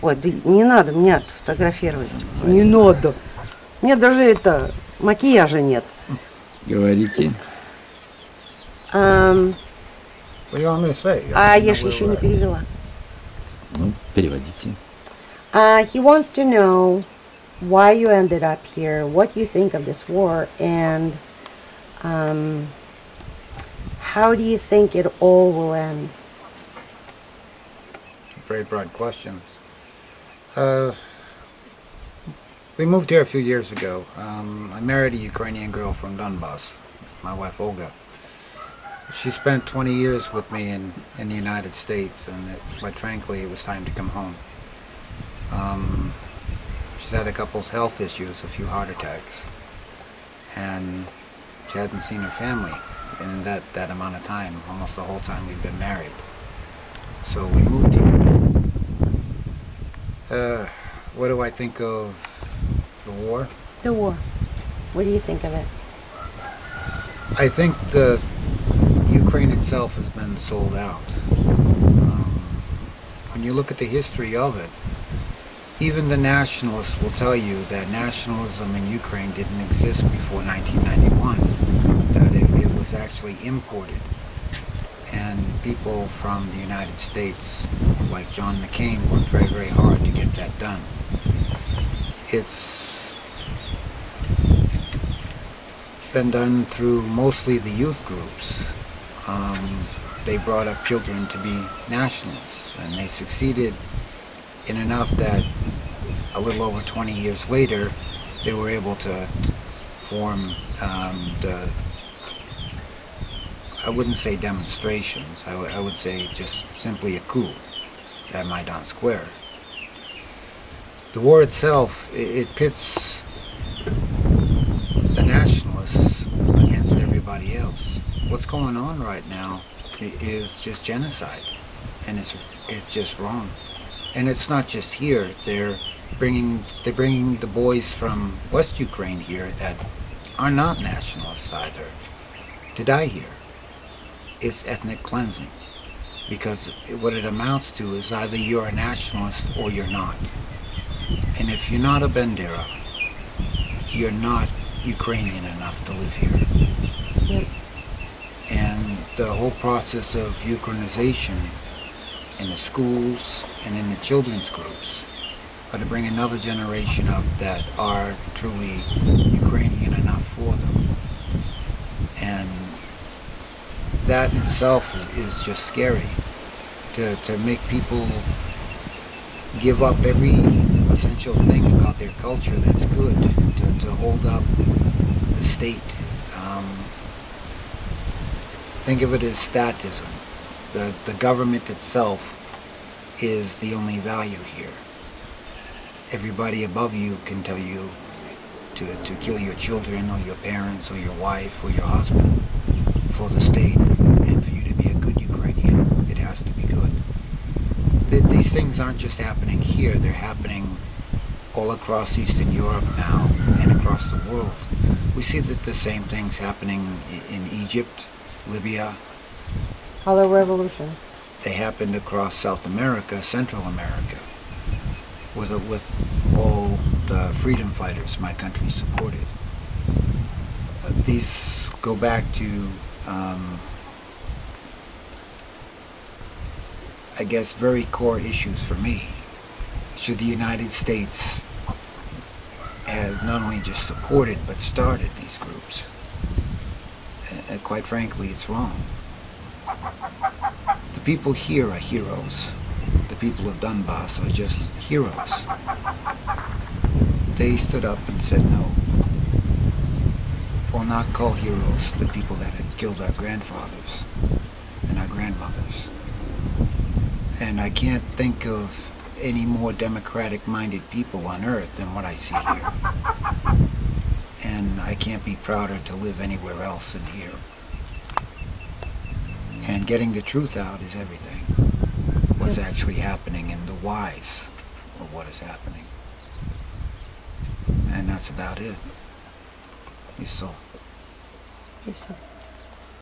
Ой, да не надо меня фотографировать. Не надо. Мне даже это макияжа нет. Говорите. А я ж еще не перевела. Ну, переводите. He wants to know why you ended up here, what you think of this war, and how do you think it all will end? Very broad questions. We moved here a few years ago. I married a Ukrainian girl from Donbasс, my wife Olga. She spent 20 years with me in the United States, and quite frankly, it was time to come home. She's had a couple of health issues, a few heart attacks, and she hadn't seen her family in that amount of time, almost the whole time we've been married. So we moved here. What do I think of the war? The war. What do you think of it? I think the Ukraine itself has been sold out. When you look at the history of it, even the nationalists will tell you that nationalism in Ukraine didn't exist before 1991, that it was actually imported. And people from the United States, like John McCain, worked very, very hard to get that done. It's been done through mostly the youth groups. They brought up children to be nationalists, and they succeeded in enough that a little over 20 years later, they were able to form I wouldn't say demonstrations, I would say just simply a coup at Maidan Square. The war itself, it pits the nationalists against everybody else. What's going on right now is just genocide, and it's just wrong. And it's not just here. They're bringing the boys from West Ukraine here that are not nationalists either to die here. It's ethnic cleansing, because what it amounts to is either you're a nationalist or you're not. And if you're not a Bandera, you're not Ukrainian enough to live here. Yep. And the whole process of Ukrainization in the schools and in the children's groups are to bring another generation up that are truly Ukrainian enough for them. And that in itself is just scary, to make people give up every essential thing about their culture that's good, to hold up the state. Think of it as statism. The government itself is the only value here. Everybody above you can tell you to kill your children or your parents or your wife or your husband for the state, and for you to be a good Ukrainian, it has to be good. These things aren't just happening here, they're happening all across Eastern Europe now and across the world. We see that the same things happening in Egypt, Libya. All the revolutions. They happened across South America, Central America, with all the freedom fighters my country supported. These go back to, I guess, very core issues for me. Should the United States have not only just supported but started these groups? Quite frankly, it's wrong. The people here are heroes. The people of Donbas are just heroes. They stood up and said no. We'll not call heroes the people that had killed our grandfathers and our grandmothers. And I can't think of any more democratic-minded people on earth than what I see here. And I can't be prouder to live anywhere else than here. And getting the truth out is everything. What's actually happening and the whys of what is happening. And that's about it. You saw. You saw.